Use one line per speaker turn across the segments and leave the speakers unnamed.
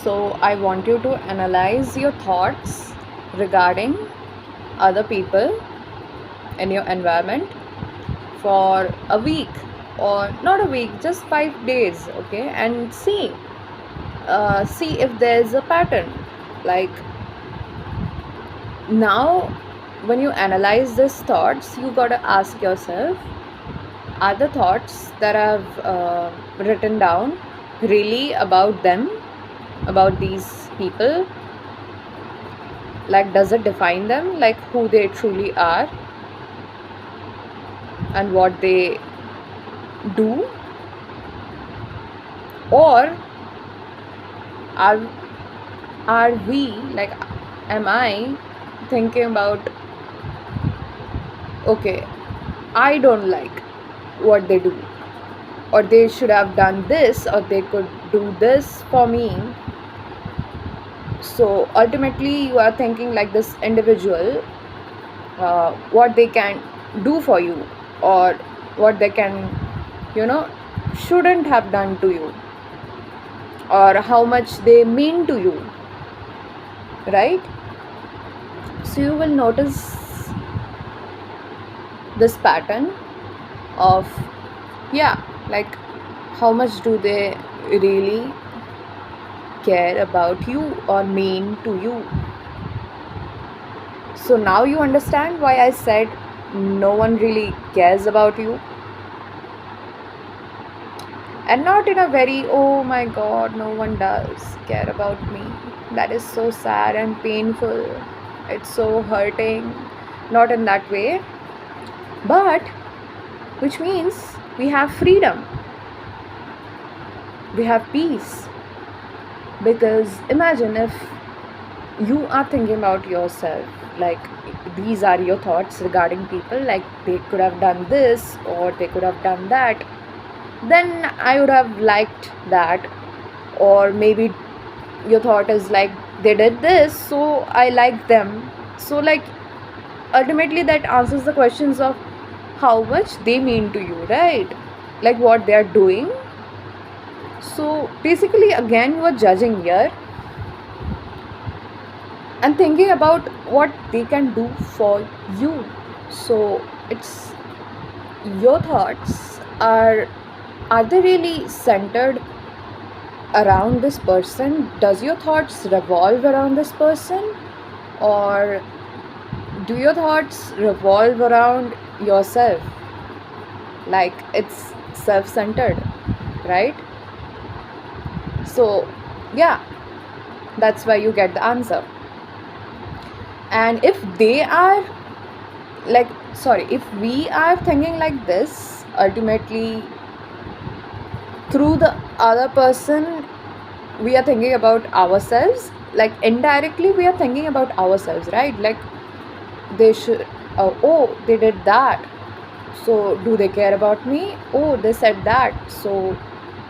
So, I want you to analyze your thoughts regarding other people in your environment for a week, or not a week, just 5 days, okay? And see if there's a pattern. Like, now, when you analyze these thoughts, you gotta ask yourself, are the thoughts that I've written down really about them, about these people? Like, does it define them, like who they truly are and what they do? Or are we, like, am I thinking about, okay, I don't like what they do, or they should have done this, or they could do this for me? So ultimately you are thinking like this individual, what they can do for you, or what they can, you know, shouldn't have done to you, or how much they mean to you, right? So you will notice this pattern of, yeah, like, how much do they really care about you or mean to you? So now you understand why I said no one really cares about you. And not in a very, oh my god, no one does care about me, that is so sad and painful, it's so hurting. Not in that way, but which means we have freedom, we have peace. Because imagine if you are thinking about yourself, like, these are your thoughts regarding people, like they could have done this or they could have done that, then I would have liked that. Or maybe your thought is like, they did this, so I like them. So, like, ultimately that answers the questions of how much they mean to you, right? Like what they are doing. So basically, again, you are judging here and thinking about what they can do for you. So it's, your thoughts are they really centered around this person? Does your thoughts revolve around this person, or do your thoughts revolve around yourself? Like, it's self-centered, right? So yeah, that's why you get the answer. And if they are, like, sorry, if we are thinking like this, ultimately through the other person we are thinking about ourselves. Like, indirectly we are thinking about ourselves, right? Like, they should, oh, they did that, so do they care about me? Oh, they said that, so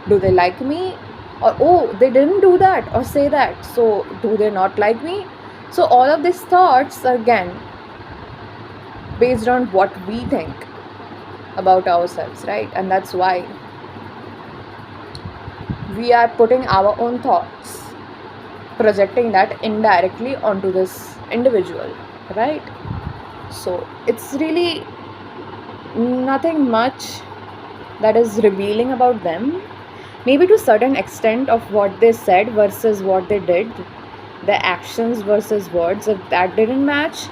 do they like me? Or, oh, they didn't do that or say that, so do they not like me? So all of these thoughts are, again, based on what we think about ourselves, right? And that's why we are putting our own thoughts, projecting that indirectly onto this individual, right? So it's really nothing much that is revealing about them. Maybe to certain extent of what they said versus what they did, the actions versus words, if that didn't match,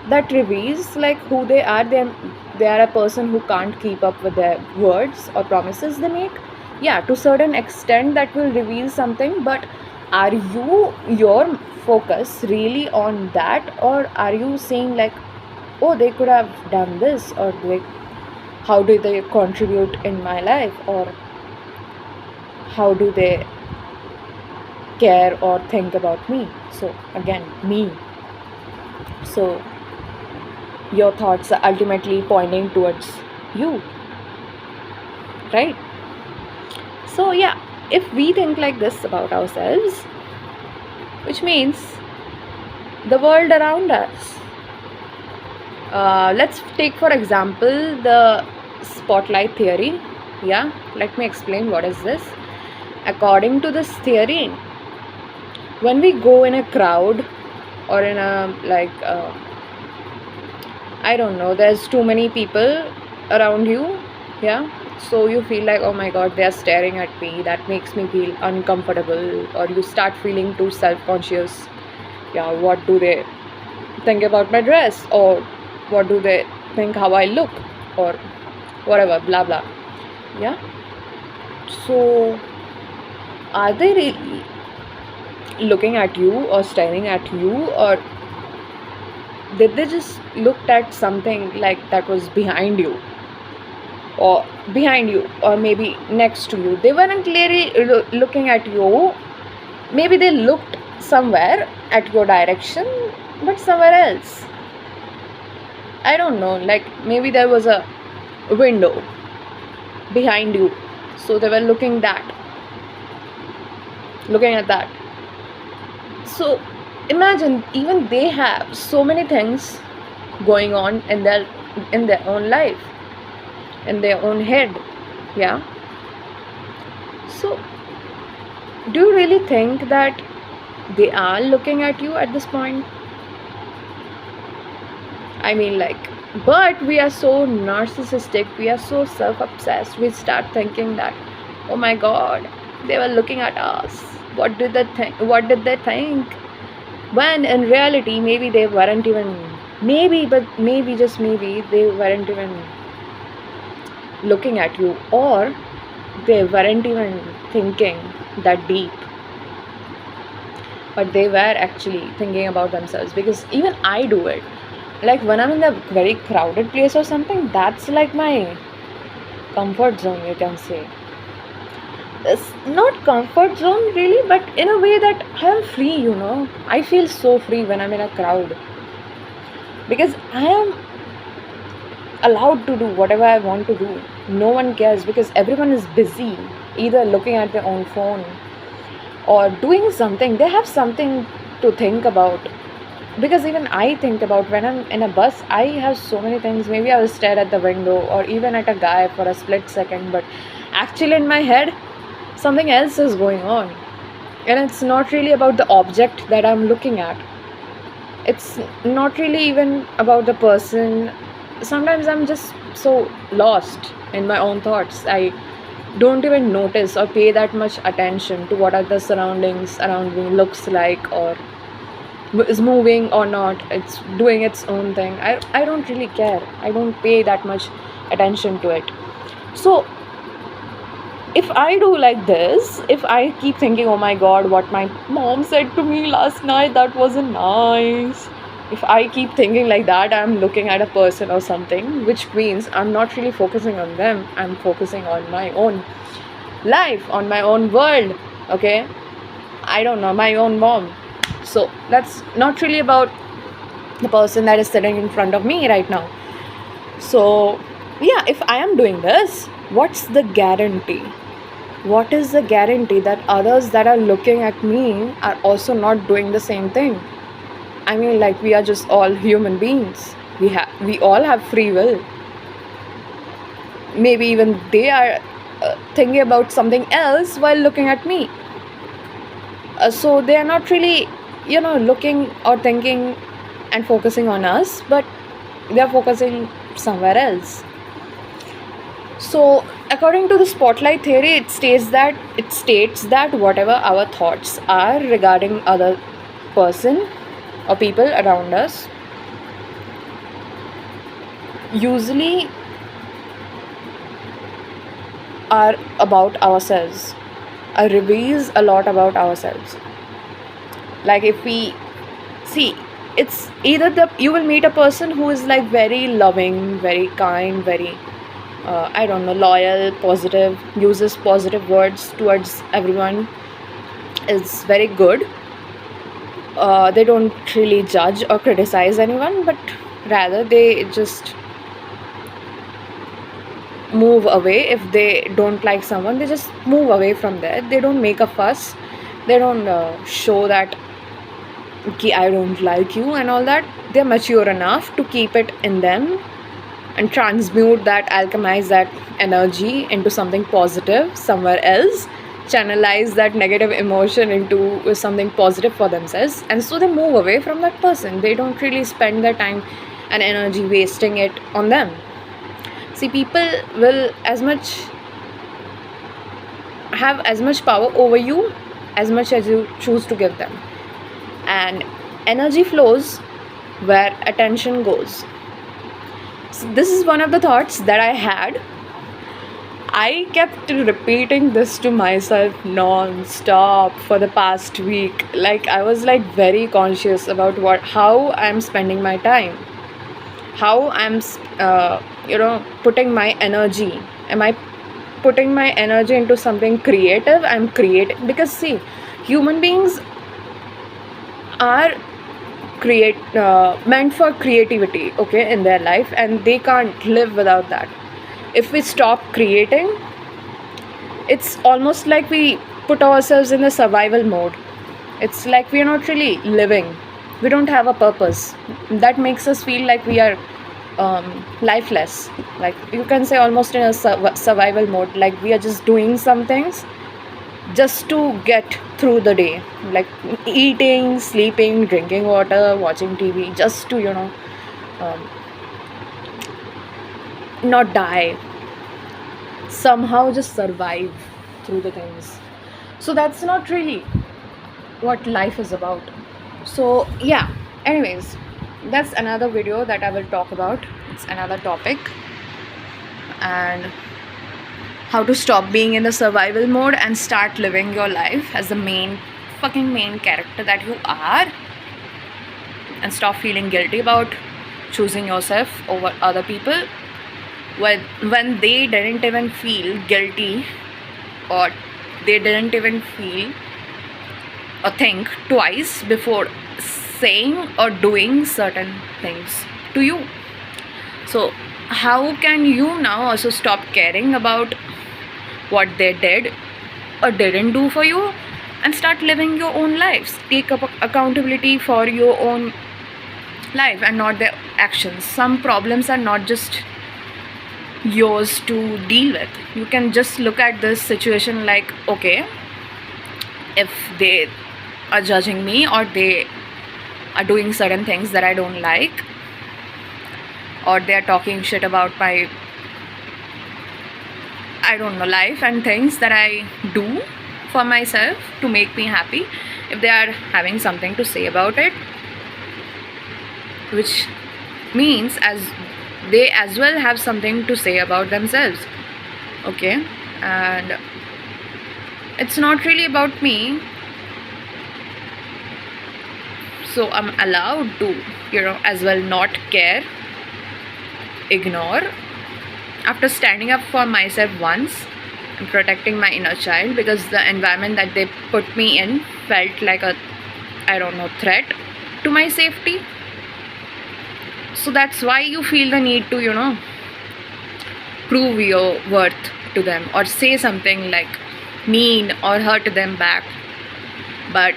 that reveals like who they are. They are a person who can't keep up with their words or promises they make. Yeah, to certain extent that will reveal something, but are you, your focus really on that, or are you saying like, oh, they could have done this, or they, how do they contribute in my life, or how do they care or think about me? So again, me. So your thoughts are ultimately pointing towards you, right? So yeah, if we think like this about ourselves, which means the world around us, let's take for example the spotlight theory. Yeah, let me explain what is this. According to this theory, when we go in a crowd or in a I don't know, there's too many people around you, yeah. So you feel like, oh my god, they are staring at me. That makes me feel uncomfortable, or you start feeling too self conscious. Yeah, what do they think about my dress? Or what do they think how I look? Or whatever, blah blah. Yeah. So, are they really looking at you or staring at you, or did they just looked at something like that was behind you, or or maybe next to you? They weren't clearly looking at you. Maybe they looked somewhere at your direction, but somewhere else. I don't know, like maybe there was a window behind you, so they were looking at that. So imagine, even they have so many things going on in their own life, in their own head. Yeah. So do you really think that they are looking at you at this point? I mean, like, but we are so narcissistic, we are so self obsessed, we start thinking that, oh my god, they were looking at us. What did they think? What did they think? When in reality, maybe they weren't even, maybe, but maybe, just maybe, they weren't even looking at you, or they weren't even thinking that deep, but they were actually thinking about themselves. Because even I do it, like when I'm in a very crowded place or something, that's like my comfort zone, you can say. It's not comfort zone really, but in a way that I am free, I feel so free when I'm in a crowd, because I am allowed to do whatever I want to do. No one cares, because everyone is busy, either looking at their own phone or doing something. They have something to think about. Because even I think about, when I'm in a bus, I have so many things. Maybe I will stare at the window or even at a guy for a split second, but actually in my head, something else is going on. And it's not really about the object that I'm looking at. It's not really even about the person. Sometimes I'm just so lost in my own thoughts. I don't even notice or pay that much attention to what are the surroundings around me looks like, or is moving or not. It's doing its own thing. I don't really care. I don't pay that much attention to it. So if I do like this, if I keep thinking, oh my god, what my mom said to me last night, that wasn't nice. If I keep thinking like that, I'm looking at a person or something, which means I'm not really focusing on them. I'm focusing on my own life, on my own world. Okay? I don't know, my own mom. So that's not really about the person that is sitting in front of me right now. So yeah, if I am doing this, what's the guarantee? What is the guarantee that others that are looking at me are also not doing the same thing? I mean, like, we are just all human beings. We all have free will. Maybe even they are thinking about something else while looking at me. So they are not really, looking or thinking and focusing on us, but they are focusing somewhere else. So according to the spotlight theory, it states that whatever our thoughts are regarding other person or people around us usually are about ourselves, reveals a lot about ourselves. Like, if we see, it's either you will meet a person who is like very loving, very kind, very I don't know, loyal, positive, uses positive words towards everyone, is very good. They don't really judge or criticize anyone, but rather they just move away. If they don't like someone, they just move away from there. They don't make a fuss. They don't show that, okay, I don't like you and all that. They're mature enough to keep it in them and transmute that, alchemize that energy into something positive somewhere else, channelize that negative emotion into something positive for themselves, and so they move away from that person. They don't really spend their time and energy wasting it on them. See, people will have as much power over you as much as you choose to give them, and energy flows where attention goes. So this is one of the thoughts that I had. I kept repeating this to myself non-stop for the past week. Like, I was like very conscious about how I'm spending my time, how I'm putting my energy. Am I putting my energy into something creative? I'm creating, because see, human beings are meant for creativity, okay, in their life, and they can't live without that. If we stop creating, it's almost like we put ourselves in the survival mode. It's like we are not really living. We don't have a purpose. That makes us feel like we are lifeless. Like, you can say almost in a survival mode. Like, we are just doing some things just to get through the day. Like eating, sleeping, drinking water, watching TV, just to, um, not die, somehow just survive through the things. So that's not really what life is about. So yeah, anyways, that's another video that I will talk about. It's another topic, and how to stop being in the survival mode and start living your life as the main character that you are, and stop feeling guilty about choosing yourself over other people when they didn't even feel guilty, or they didn't even feel or think twice before saying or doing certain things to you. So how can you now also stop caring about what they did or didn't do for you, and start living your own lives? Take up accountability for your own life and not their actions. Some problems are not just yours to deal with. You can just look at this situation like, okay, if they are judging me or they are doing certain things that I don't like, or they are talking shit about my, I don't know, life and things that I do for myself to make me happy, if they are having something to say about it, which means as they as well have something to say about themselves, okay? And it's not really about me, so I'm allowed to, as well not care, ignore. After standing up for myself once and protecting my inner child, because the environment that they put me in felt like a, I don't know, threat to my safety. So that's why you feel the need to, prove your worth to them, or say something like mean or hurt them back. But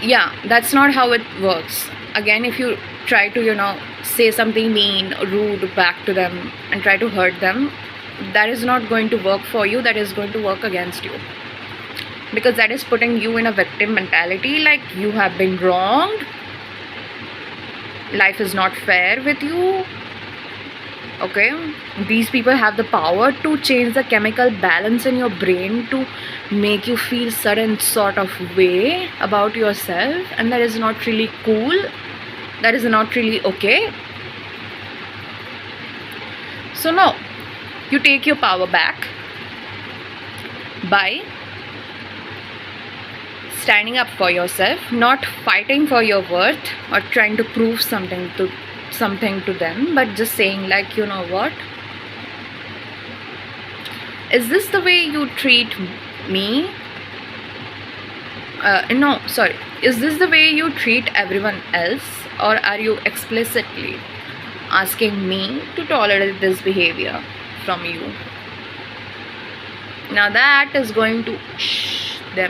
yeah, that's not how it works. Again, if you try to, say something mean, rude back to them and try to hurt them, that is not going to work for you. That is going to work against you, because that is putting you in a victim mentality, like you have been wronged, life is not fair with you, okay? These people have the power to change the chemical balance in your brain to make you feel certain sort of way about yourself, and that is not really cool. That is not really okay. So no, you take your power back by standing up for yourself, not fighting for your worth or trying to prove something to them, but just saying like, you know what, is this the way you treat me? No, sorry, is this the way you treat everyone else, or are you explicitly asking me to tolerate this behavior from you? Now that is going to shh their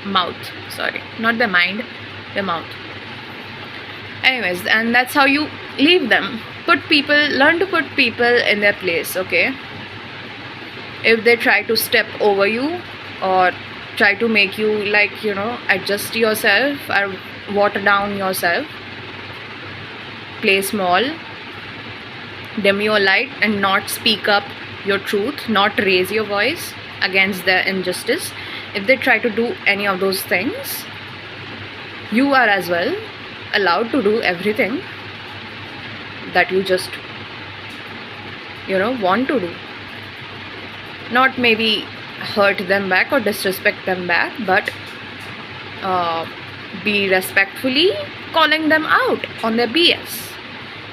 mouth, sorry, not their mind, their mouth. Anyways, and that's how you leave them. Learn to put people in their place, okay? If they try to step over you, or try to make you, like, adjust yourself or water down yourself, play small, dim your light, and not speak up your truth, not raise your voice against their injustice. If they try to do any of those things, you are as well allowed to do everything that you just want to do. Not maybe hurt them back or disrespect them back, but be respectfully calling them out on their BS.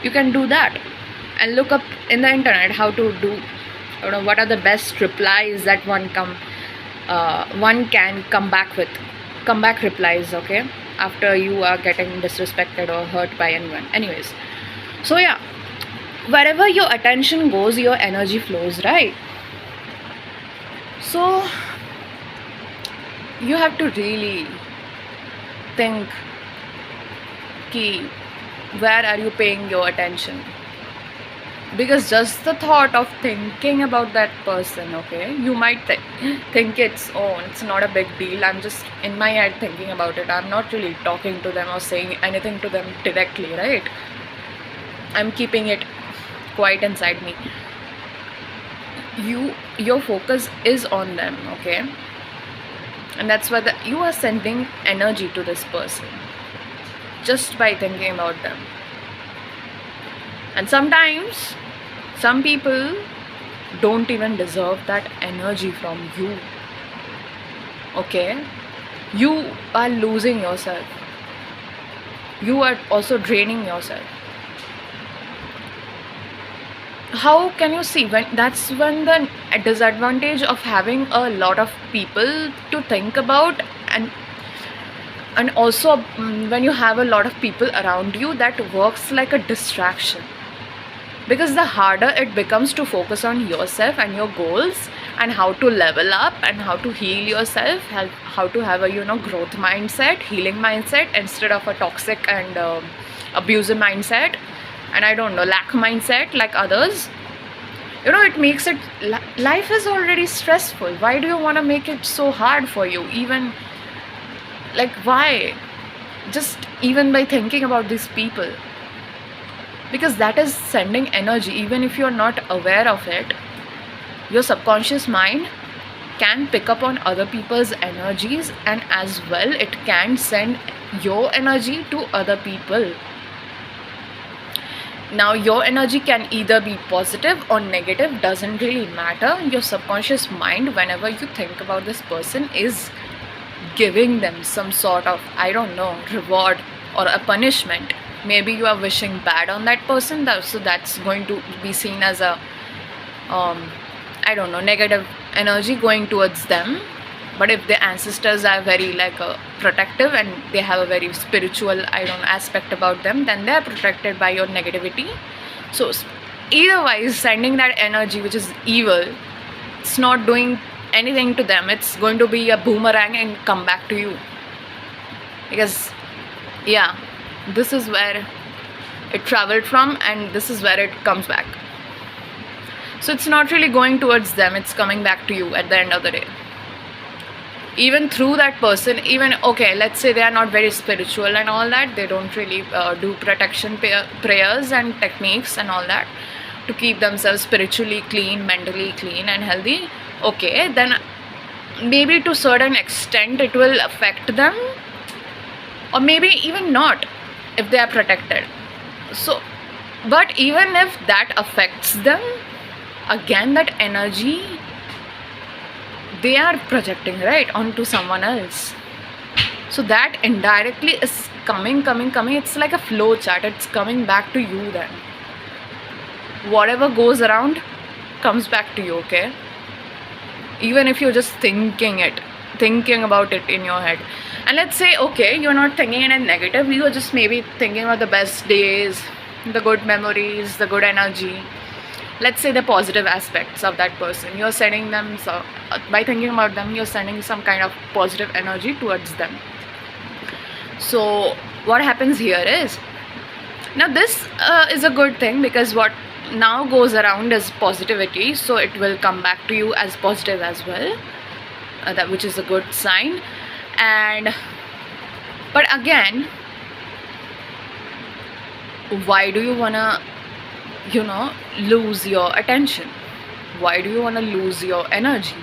You can do that and look up in the internet how to do, what are the best replies that one can come back replies, okay, after you are getting disrespected or hurt by anyone. Anyways, so yeah, wherever your attention goes, your energy flows, right? So you have to really think ki where are you paying your attention, because just the thought of thinking about that person, okay, you might think it's not a big deal, I'm just in my head thinking about it, I'm not really talking to them or saying anything to them directly, right? I'm keeping it quite inside me. Your focus is on them, okay, and that's why you are sending energy to this person just by thinking about them. And sometimes some people don't even deserve that energy from you, okay? You are losing yourself, you are also draining yourself. How can you see when the disadvantage of having a lot of people to think about, and also when you have a lot of people around you, that works like a distraction, because the harder it becomes to focus on yourself and your goals and how to level up and how to heal yourself, how to have a growth mindset, healing mindset, instead of a toxic and abusive mindset, and I don't know, lack mindset like others. It makes it, life is already stressful, why do you want to make it so hard for you? Even like, why? Just even by thinking about these people, because that is sending energy. Even if you're not aware of it, your subconscious mind can pick up on other people's energies, and as well it can send your energy to other people. Now your energy can either be positive or negative, doesn't really matter. Your subconscious mind, whenever you think about this person, is giving them some sort of, I don't know, reward or a punishment. Maybe you are wishing bad on that person, so that's going to be seen as a I don't know, negative energy going towards them. But if the ancestors are very protective and they have a very spiritual, I don't know, aspect about them, then they are protected by your negativity. So either way, sending that energy which is evil, it's not doing anything to them, it's going to be a boomerang and come back to you. Because yeah, this is where it traveled from and this is where it comes back. So it's not really going towards them, it's coming back to you at the end of the day. Even through that person, even, okay, let's say they are not very spiritual and all that, they don't really do protection prayers and techniques and all that to keep themselves spiritually clean, mentally clean and healthy, okay, then maybe to a certain extent it will affect them, or maybe even not if they are protected. So, but even if that affects them, again that energy they are projecting right onto someone else. So that indirectly is coming, it's like a flow chart, it's coming back to you. Then whatever goes around comes back to you, okay? Even if you're just thinking about it in your head. And let's say, okay, you're not thinking in a negative, you're just maybe thinking about the best days, the good memories, the good energy, let's say the positive aspects of that person. You're sending them, so by thinking about them, you're sending some kind of positive energy towards them. So what happens here is, now this is a good thing, because what now goes around is positivity, so it will come back to you as positive as well. that which is a good sign. And but again, why do you wanna, lose your attention? Why do you wanna lose your energy?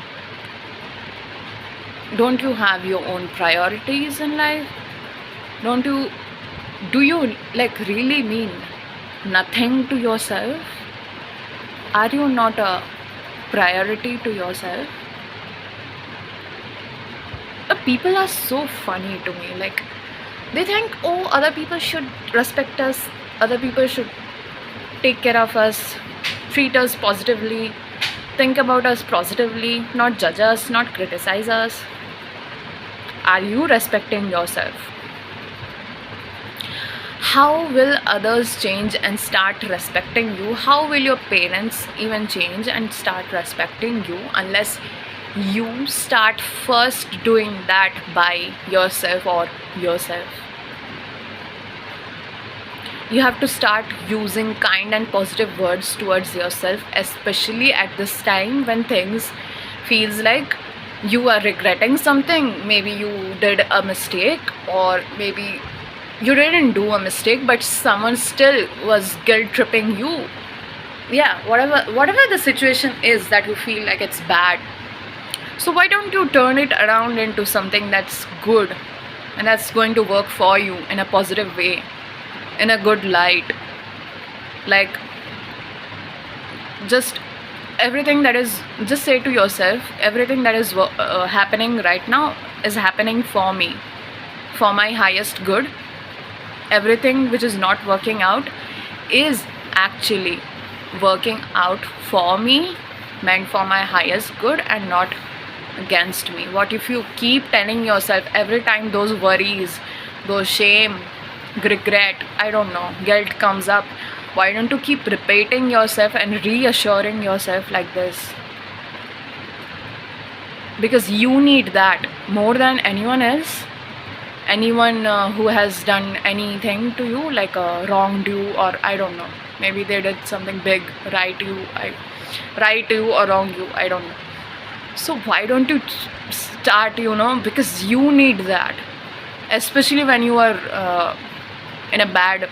Don't you have your own priorities in life? Don't you Do you like really mean nothing to yourself? Are you not a priority to yourself? People are so funny to me. Like, they think, oh, other people should respect us, other people should take care of us, treat us positively, think about us positively, not judge us, not criticize us. Are you respecting yourself? How will others change and start respecting you? How will your parents even change and start respecting you unless you start first doing that by yourself or yourself? You have to start using kind and positive words towards yourself, especially at this time when things feels like you are regretting something. Maybe you did a mistake, or maybe you didn't do a mistake, but someone still was guilt tripping you. Yeah, whatever the situation is that you feel like it's bad. So why don't you turn it around into something that's good and that's going to work for you in a positive way, in a good light? Like, just just say to yourself, everything that is happening right now is happening for me, for my highest good. Everything which is not working out is actually working out for me, meant for my highest good and not against me. What if you keep telling yourself every time those worries, those shame, regret, I don't know, guilt comes up? Why don't you keep repeating yourself and reassuring yourself like this? Because you need that more than anyone else. Anyone who has done anything to you, like a wronged you, or I don't know, maybe they did something big, right to you or wrong you, I don't know. So why don't you start, because you need that, especially when you are in a bad,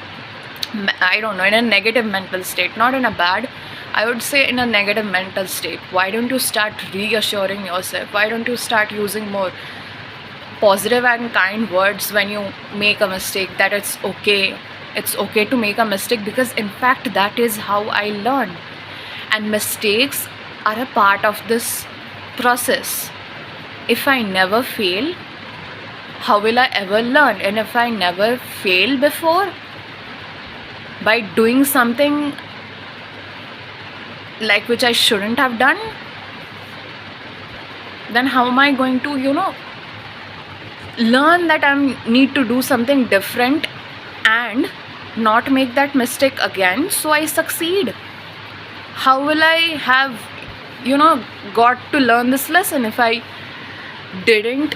I don't know, in a negative mental state. Not in a bad, I would say in a negative mental state. Why don't you start reassuring yourself? Why don't you start using more positive and kind words when you make a mistake, that it's okay to make a mistake, because in fact that is how I learn, and mistakes are a part of this process. If I never fail, how will I ever learn? And if I never fail before by doing something like which I shouldn't have done, then how am I going to learn that I need to do something different and not make that mistake again, so I succeed? How will I have got to learn this lesson if I didn't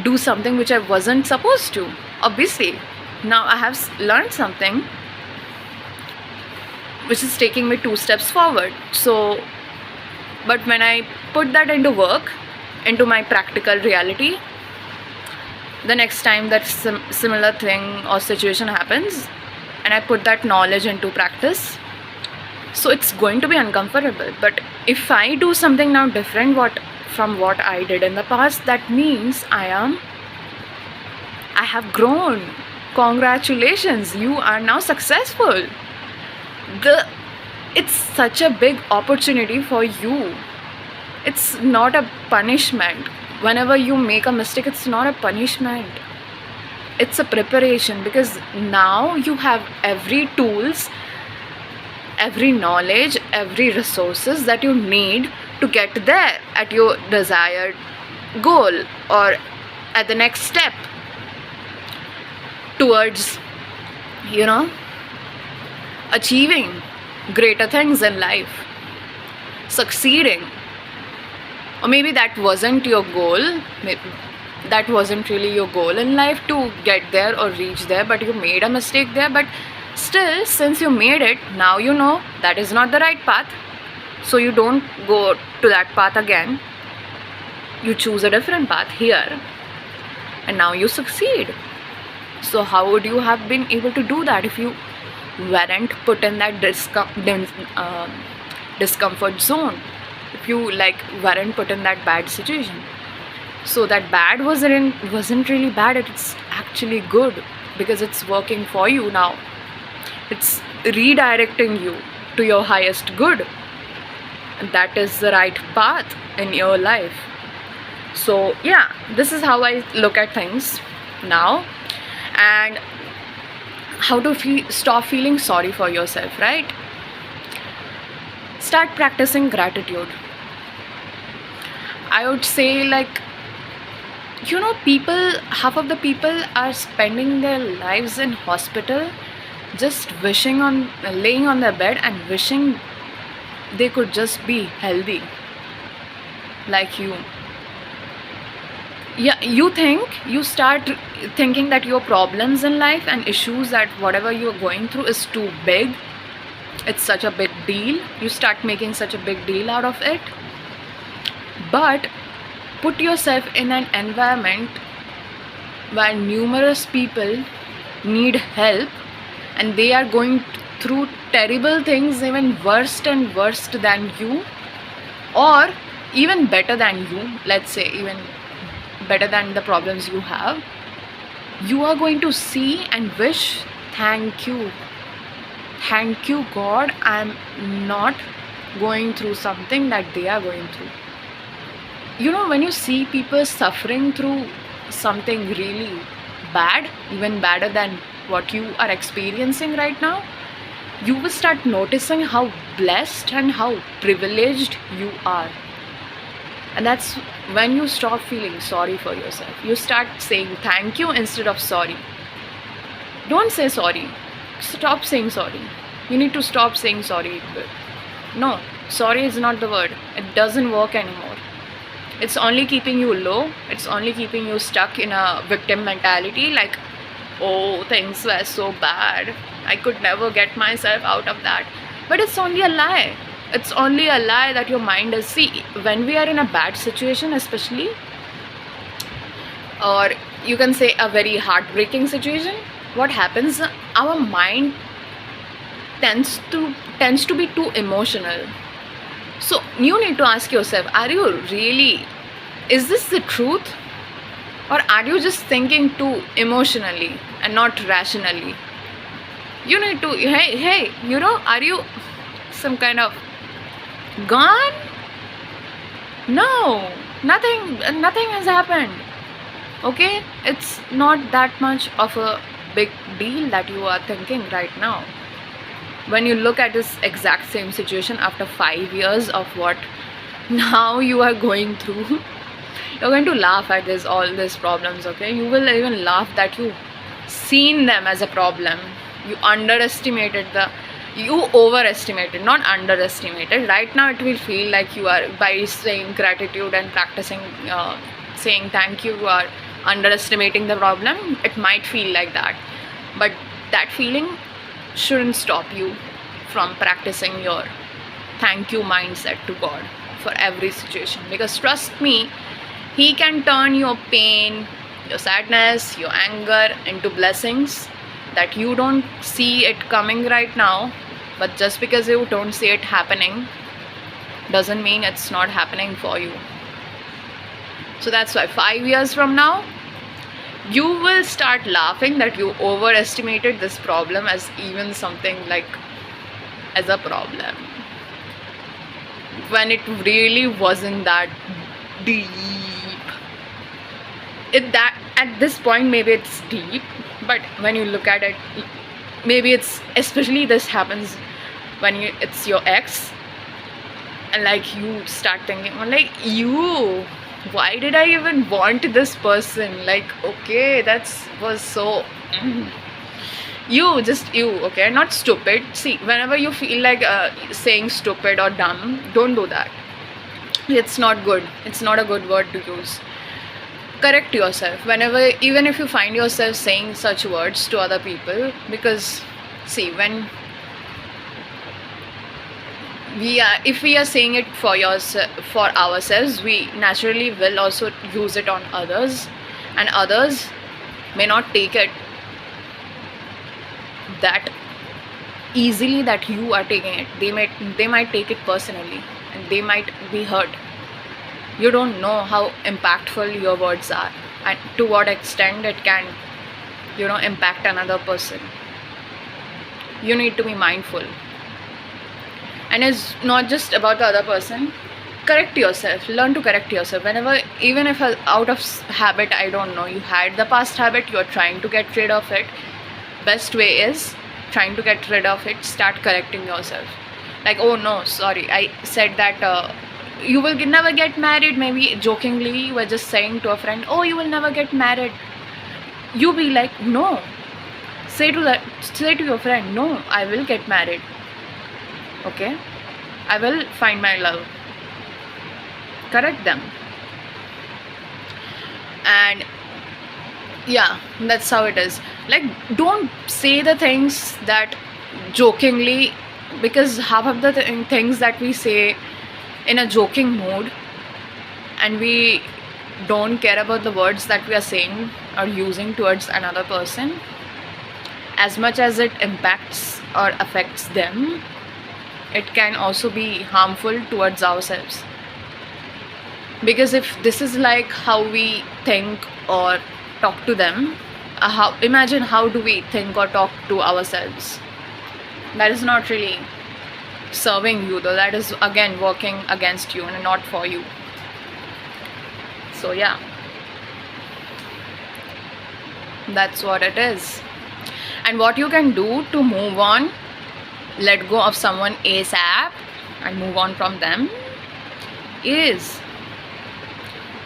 do something which I wasn't supposed to? Obviously now I have learned something which is taking me 2 steps forward. So, but when I put that into work, into my practical reality, the next time that similar thing or situation happens and I put that knowledge into practice, so it's going to be uncomfortable. But if I do something now different from what I did in the past, that means I have grown. Congratulations, you are now successful. It's such a big opportunity for you. It's not a punishment. Whenever you make a mistake, it's not a punishment, it's a preparation, because now you have every tools, every knowledge, every resources that you need to get there at your desired goal, or at the next step towards achieving greater things in life, succeeding. Or maybe that wasn't your goal, maybe that wasn't really your goal in life to get there or reach there, but you made a mistake there. But still, since you made it, now you know that is not the right path, so you don't go to that path again. You choose a different path here, and now you succeed. So how would you have been able to do that if you weren't put in that discomfort zone, if you like weren't put in that bad situation? So that bad wasn't really bad, it's actually good, because it's working for you now. It's redirecting you to your highest good, and that is the right path in your life. So yeah, this is how I look at things now. And how to stop feeling sorry for yourself, right? Start practicing gratitude. I would say, like, people, half of the people are spending their lives in hospital, just wishing on laying on their bed and wishing they could just be healthy like you. Yeah, you start thinking that your problems in life and issues, that whatever you're going through is too big, it's such a big deal, you start making such a big deal out of it. But put yourself in an environment where numerous people need help, and they are going through terrible things, even worse and worse than you, or even better than you, let's say even better than the problems you have. You are going to see and wish, thank you God, I'm not going through something that they are going through. When you see people suffering through something really bad, even badder than what you are experiencing right now, you will start noticing how blessed and how privileged you are. And that's when you stop feeling sorry for yourself. You start saying thank you instead of sorry. Don't say sorry. Stop saying sorry. You need to stop saying sorry. No, sorry is not the word. It doesn't work anymore. It's only keeping you low. It's only keeping you stuck in a victim mentality, like, oh, things were so bad, I could never get myself out of that. But it's only a lie. It's only a lie that your mind is. See, when we are in a bad situation, especially, or you can say a very heartbreaking situation, what happens? Our mind tends to be too emotional. So you need to ask yourself, is this the truth? Or are you just thinking too emotionally and not rationally? You need to, hey, are you some kind of gone? No, nothing has happened. Okay, it's not that much of a big deal that you are thinking right now. When you look at this exact same situation after 5 years of what now you are going through, you're going to laugh at all these problems. Okay, you will even laugh that you seen them as a problem. You overestimated, not underestimated. Right now it will feel like you are, by saying gratitude and practicing saying thank you are underestimating the problem. It might feel like that, but that feeling shouldn't stop you from practicing your thank you mindset to God for every situation. Because trust me, He can turn your pain, your sadness, your anger into blessings that you don't see it coming right now. But just because you don't see it happening doesn't mean it's not happening for you. So that's why 5 years from now, you will start laughing that you overestimated this problem as even something like as a problem, when it really wasn't that deep. At this point maybe it's deep, but when you look at it, maybe it's, especially this happens when it's your ex, and like you start thinking, oh, like, why did I even want this person? Like, okay, that was so you, okay, not stupid. See, whenever you feel like saying stupid or dumb, don't do that. It's not good. It's not a good word to use. Correct yourself whenever, even if you find yourself saying such words to other people. Because see, when if we are saying it for for ourselves, we naturally will also use it on others, and others may not take it that easily that you are taking it. They might take it personally, and they might be hurt. You don't know how impactful your words are, and to what extent it can impact another person. You need to be mindful, and it's not just about the other person. Correct yourself, learn to correct yourself whenever, even if out of habit, I don't know, you had the past habit, you're trying to get rid of it. Best way is trying to get rid of it, start correcting yourself. Like, oh no, sorry, I said that you will never get married. Maybe jokingly you were just saying to a friend, oh, you will never get married. You be like, no, say to your friend, no, I will get married. Okay, I will find my love. Correct them. And yeah, that's how it is. Like, don't say the things that jokingly, because half of the things that we say in a joking mood, and we don't care about the words that we are saying or using towards another person, as much as it impacts or affects them, it can also be harmful towards ourselves. Because if this is like how we think or talk to them, imagine how do we think or talk to ourselves. That is not really serving you, though. That is again working against you and not for you. So yeah, that's what it is. And what you can do to move on, let go of someone ASAP and move on from them, is,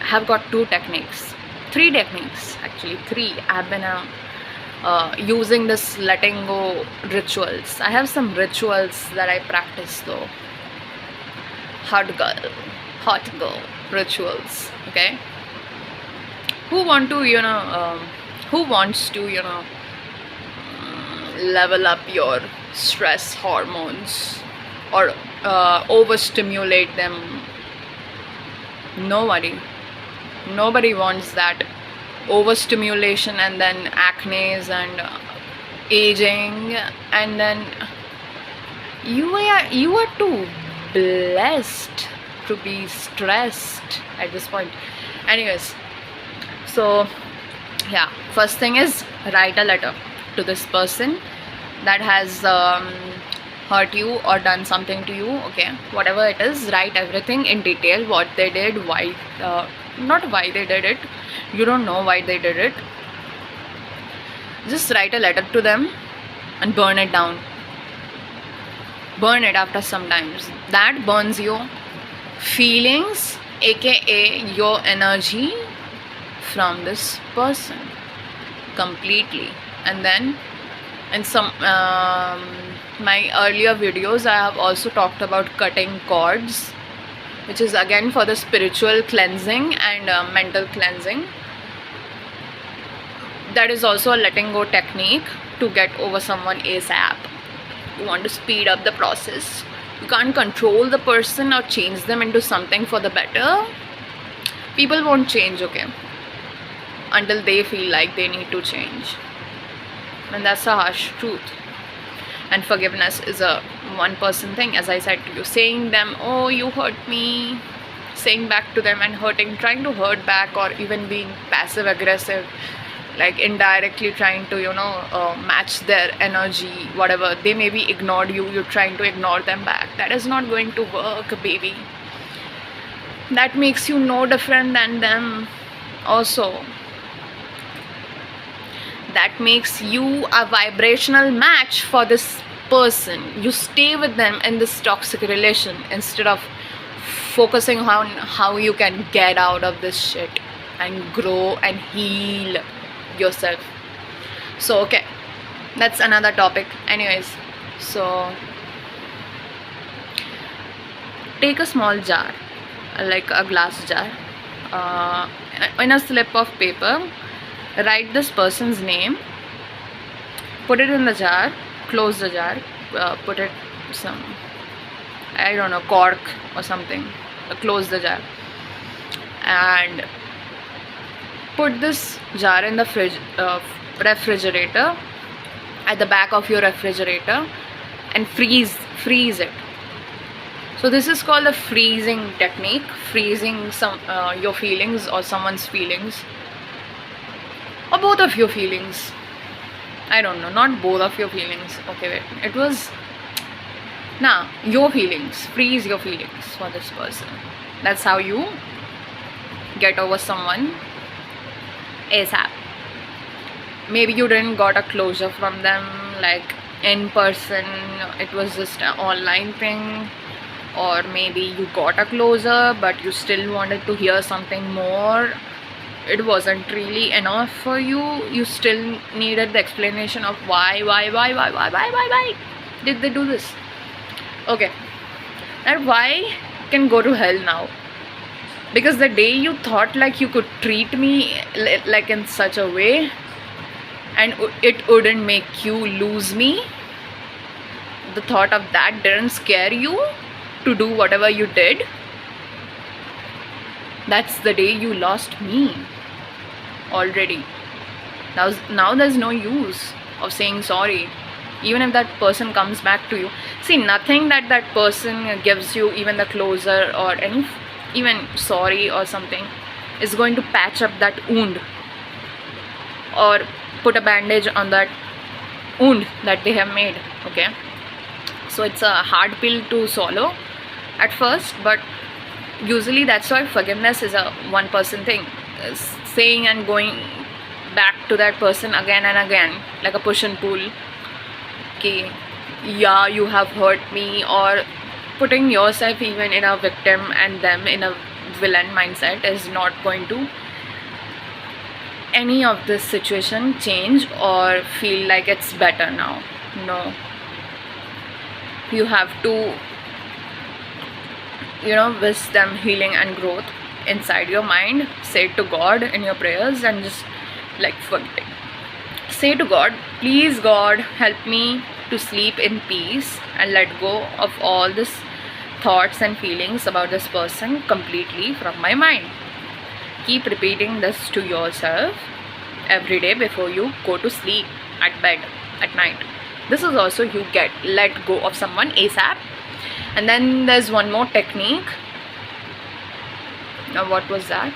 I have got 3 techniques actually. 3. I have been using this letting go rituals. I have some rituals that I practice though. Hot girl rituals. Okay, who wants to level up your stress hormones or overstimulate them? Nobody wants that overstimulation, and then acne and aging, and then you are too blessed to be stressed at this point. Anyways, so yeah, first thing is, write a letter to this person that has hurt you or done something to you. Okay, whatever it is, write everything in detail, what they did, why, not why they did it, you don't know why they did it. Just write a letter to them and burn it down. Burn it after some times. That burns your feelings, aka your energy from this person completely. And then in some my earlier videos, I have also talked about cutting cords, which is again for the spiritual cleansing and mental cleansing. That is also a letting go technique to get over someone ASAP. You want to speed up the process. You can't control the person or change them into something for the better. People won't change, okay, until they feel like they need to change. And that's a harsh truth. And forgiveness is a one-person thing, as I said to you. Saying them, oh, you hurt me, saying back to them and trying to hurt back, or even being passive aggressive, like indirectly trying to match their energy, whatever. They maybe ignored you, you're trying to ignore them back. That is not going to work, baby. That makes you no different than them also. That makes you a vibrational match for this person. You stay with them in this toxic relation instead of focusing on how you can get out of this shit and grow and heal yourself. So okay, that's another topic. Anyways, so take a small jar, like a glass jar, in a slip of paper, write this person's name, put it in the jar, close the jar, put it some I don't know, cork or something. Close the jar and put this jar in the refrigerator, at the back of your refrigerator, and freeze it. So this is called the freezing technique, freezing your feelings or someone's feelings, or both of your feelings. I don't know, not both of your feelings. Okay, wait. It was your feelings. Freeze your feelings for this person. That's how you get over someone ASAP. Maybe you didn't got a closure from them, like in person, it was just an online thing, or maybe you got a closure but you still wanted to hear something more. It wasn't really enough for you. You still needed the explanation of why did they do this. Okay, that why can go to hell now, because the day you thought like you could treat me like in such a way and it wouldn't make you lose me, the thought of that didn't scare you to do whatever you did, that's the day you lost me already. Now there's no use of saying sorry, even if that person comes back to you. See, nothing that person gives you, even the closure or any even sorry or something, is going to patch up that wound or put a bandage on that wound that they have made. Okay, so it's a hard pill to swallow at first, but usually that's why forgiveness is a one person thing. Saying and going back to that person again and again, like a push and pull, okay, yeah, you have hurt me, or putting yourself even in a victim and them in a villain mindset is not going to any of this situation change or feel like it's better now. No, you have to wish them healing and growth inside your mind. Say it to God in your prayers and just like forget. Say to God, please God, help me to sleep in peace and let go of all this thoughts and feelings about this person completely from my mind. Keep repeating this to yourself every day before you go to sleep at bed at night. This is also you get let go of someone ASAP. And then there's one more technique. Now what was that?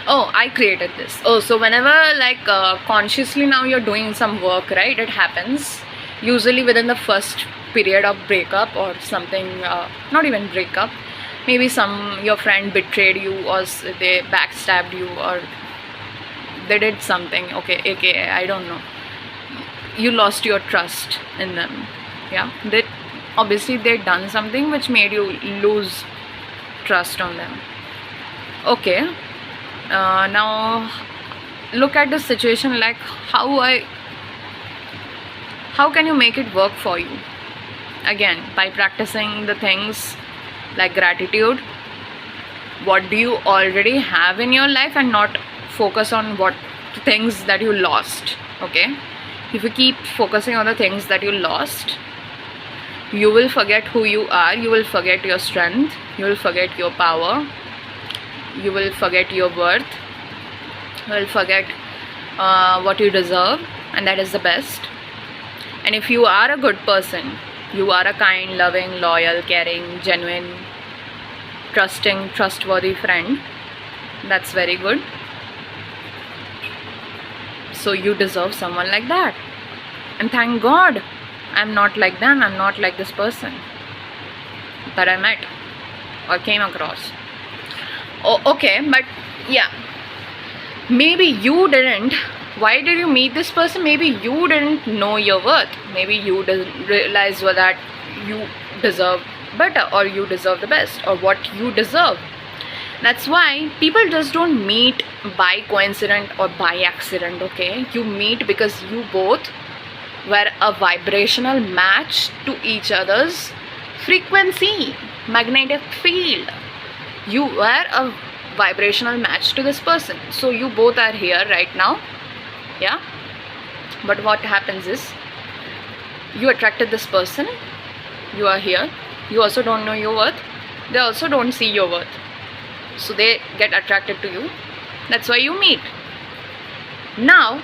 Oh, I created this. Oh, so whenever like consciously now you're doing some work, right, it happens usually within the first period of breakup or something, not even breakup, maybe your friend betrayed you, or they backstabbed you, or they did something, okay, aka I don't know, you lost your trust in them. Yeah, obviously they done something which made you lose trust on them. Okay, now look at the situation like how can you make it work for you? Again, by practicing the things like gratitude. What do you already have in your life, and not focus on what things that you lost. Okay, if you keep focusing on the things that you lost, you will forget who you are, you will forget your strength, you will forget your power, you will forget your worth, you will forget what you deserve, and that is the best. And if you are a good person, you are a kind, loving, loyal, caring, genuine, trusting, trustworthy friend, that's very good. So you deserve someone like that. And thank God I'm not like them, I'm not like this person that I met or came across. Oh, okay, but yeah, maybe you didn't. Why did you meet this person? Maybe you didn't know your worth. Maybe you didn't realize that you deserve better, or you deserve the best, or what you deserve. That's why people just don't meet by coincidence or by accident. Okay, you meet because you both were a vibrational match to each other's frequency, magnetic field. You were a vibrational match to this person, so you both are here right now. Yeah, but what happens is you attracted this person you are here, you also don't know your worth, they also don't see your worth, so they get attracted to you. That's why you meet. Now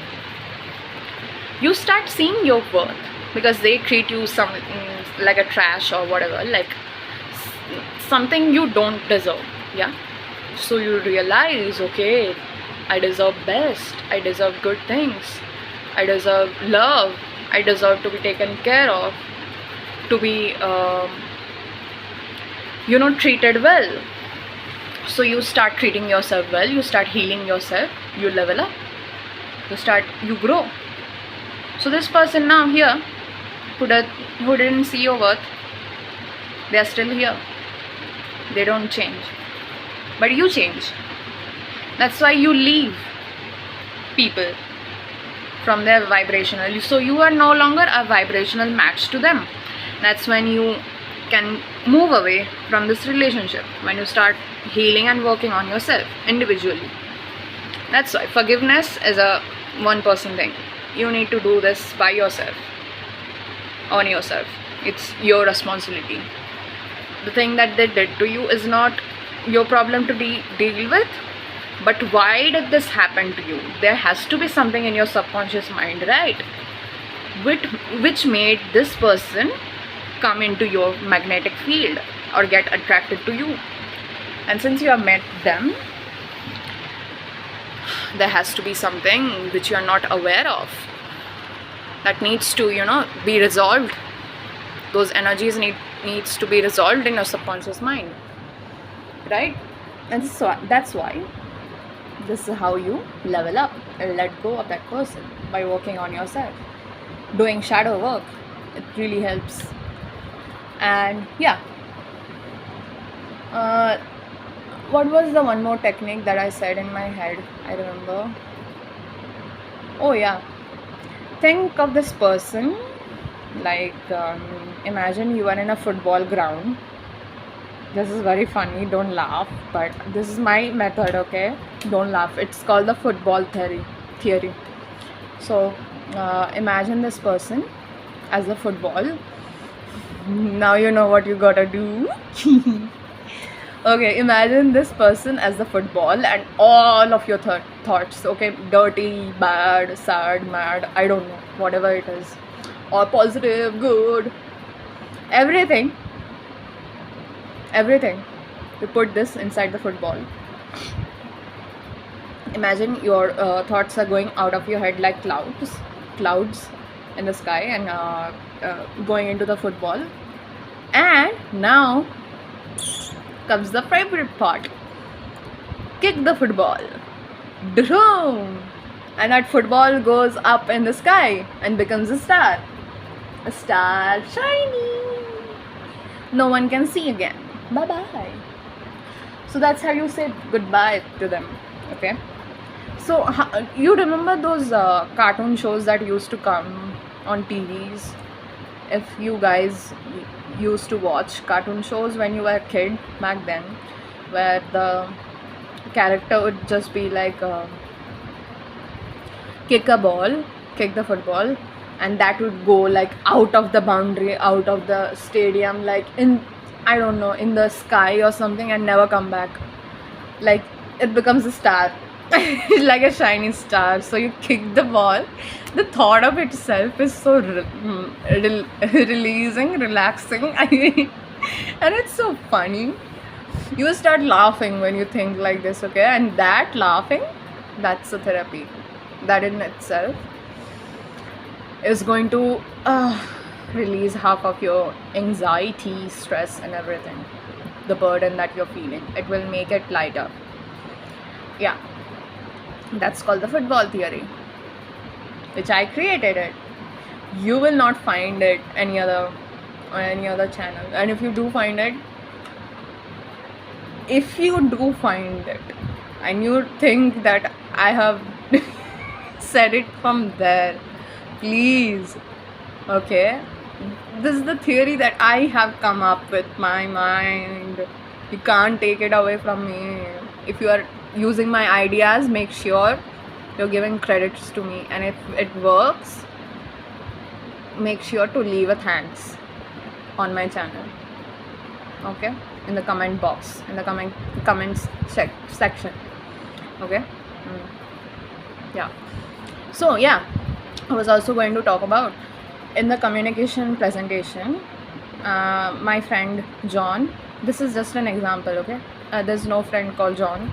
you start seeing your worth, because they treat you like a trash or whatever, like something you don't deserve. Yeah, so you realize, okay, I deserve best, I deserve good things, I deserve love, I deserve to be taken care of, to be treated well. So you start treating yourself well, you start healing yourself, you level up, you grow. So this person now here, who didn't see your worth, they are still here, they don't change, but you change. That's why you leave people from their vibrational, so you are no longer a vibrational match to them. That's when you can move away from this relationship, when you start healing and working on yourself individually. That's why forgiveness is a one person thing. You need to do this by yourself, on yourself. It's your responsibility. The thing that they did to you is not your problem to deal with, but why did this happen to you? There has to be something in your subconscious mind, right, which made this person come into your magnetic field or get attracted to you. And since you have met them, there has to be something which you are not aware of, that needs to be resolved. Those energies needs to be resolved in your subconscious mind, right? And so that's why this is how you level up and let go of that person, by working on yourself, doing shadow work. It really helps. And yeah, what was the one more technique that I said in my head? I remember. Oh yeah, think of this person like, imagine you are in a football ground. This is very funny, don't laugh, but this is my method, okay? Don't laugh. It's called the football theory. So imagine this person as a football. Now you know what you gotta do. Okay, imagine this person as the football, and all of your thoughts, okay, dirty, bad, sad, mad, I don't know, whatever it is, or positive, good, everything, you put this inside the football. Imagine your thoughts are going out of your head like clouds in the sky, and going into the football. And now comes the favorite part. Kick the football. Drum! And that football goes up in the sky and becomes a star. A star shining. No one can see again. Bye-bye. So that's how you say goodbye to them. Okay? So you remember those cartoon shows that used to come on TVs? If you guys used to watch cartoon shows when you were a kid back then, where the character would just be like, kick the football, and that would go like out of the boundary, out of the stadium, like in, I don't know, in the sky or something, and never come back. Like it becomes a star. Like a shiny star. So you kick the ball. The thought of itself is so releasing, relaxing. I mean, and it's so funny. You start laughing when you think like this, okay? And that laughing, that's a therapy. That in itself is going to release half of your anxiety, stress, and everything. The burden that you're feeling, it will make it lighter. Yeah. That's called the football theory, which I created it. You will not find it any other channel. And if you do find it, and you think that I have said it from there, please, okay? This is the theory that I have come up with my mind. You can't take it away from me. If you are using my ideas, make sure you're giving credits to me, and if it works, make sure to leave a thanks. on my channel. Okay, in the comment box, in the comments section. Okay. Yeah. So yeah, I was also going to talk about in the communication presentation. My friend John. This is just an example. Okay. There's no friend called John.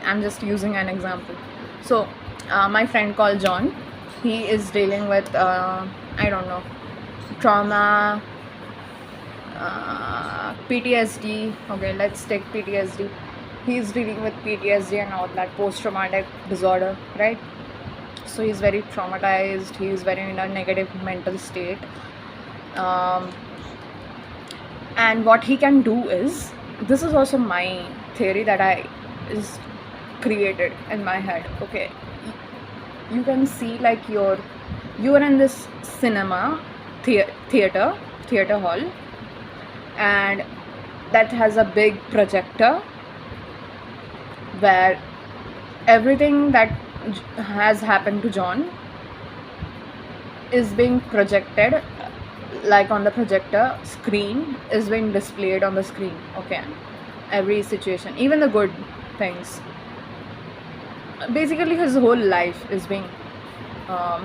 I'm just using an example. So my friend called John. He is dealing with I don't know, trauma, PTSD. Okay, let's take PTSD. He's dealing with PTSD and all that, post-traumatic disorder, right? So he's very traumatized. He's very in a negative mental state. And what he can do is, this is also my theory that I is created in my head. Okay, you can see like you are in this cinema theater hall, and that has a big projector where everything that has happened to John is being projected, like on the projector screen is being displayed on the screen. Okay, every situation, even the good things, basically his whole life is being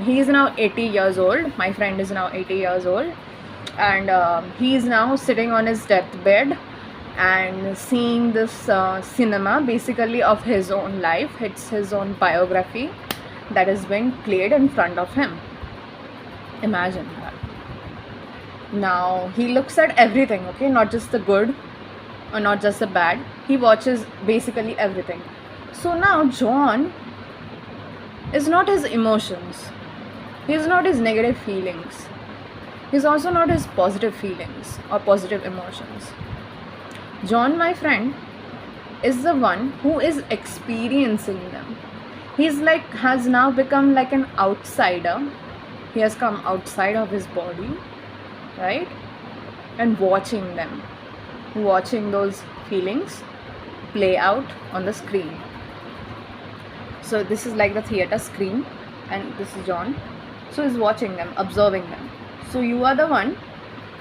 he is now 80 years old. My friend is now 80 years old, and he is now sitting on his deathbed and seeing this cinema basically of his own life. It's his own biography that is being played in front of him. Imagine that. Now he looks at everything, okay, not just the good or not just the bad. He watches basically everything. So now John is not his emotions, he is not his negative feelings, he's also not his positive feelings or positive emotions. John, my friend, is the one who is experiencing them. He's like, has now become like an outsider. He has come outside of his body, right? And watching them, watching those feelings play out on the screen. So this is like the theater screen, and this is John. So he's watching them, observing them. So you are the one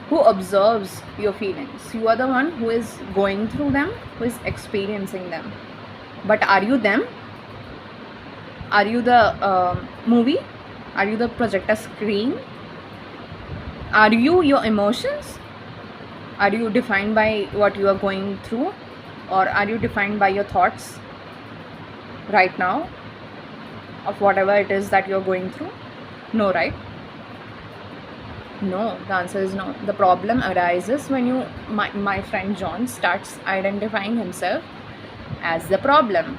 who observes your feelings. You are the one who is going through them, who is experiencing them. But are you them? Are you the movie? Are you the projector screen? Are you your emotions? Are you defined by what you are going through? Or are you defined by your thoughts right now of whatever it is that you're going through? No, right? No, the answer is no. The problem arises when my friend John starts identifying himself as the problem,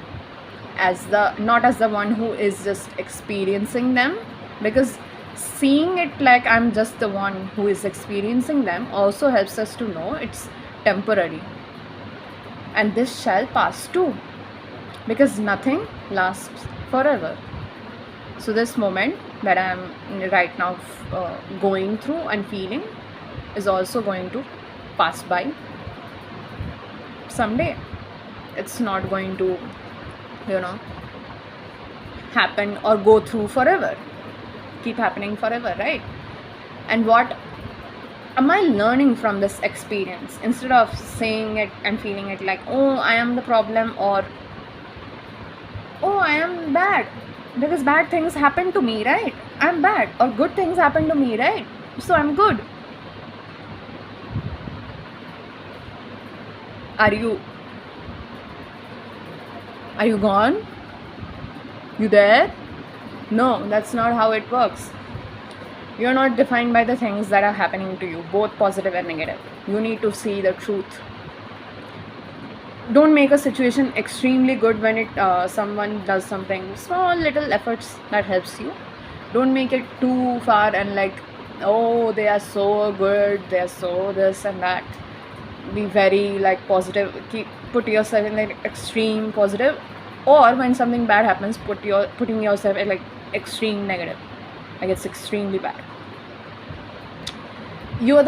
not as the one who is just experiencing them, because seeing it like I'm just the one who is experiencing them also helps us to know it's temporary, and this shall pass too, because nothing lasts forever. So this moment that I am right now going through and feeling is also going to pass by someday. It's not going to, happen or go through forever, keep happening forever, right? And what am I learning from this experience? Instead of saying it and feeling it like, oh, I am the problem, or oh, I am bad, because bad things happen to me, right? I'm bad. Or good things happen to me, right? So I'm good. Are you gone? You there? No, that's not how it works. You're not defined by the things that are happening to you, both positive and negative. You need to see the truth. Don't make a situation extremely good when someone does something small little efforts that helps you. Don't make it too far and like, oh, they are so good, they are so this and that. Be very like positive, put yourself in like extreme positive, or when something bad happens, putting yourself in like extreme negative, like it's extremely bad. You are the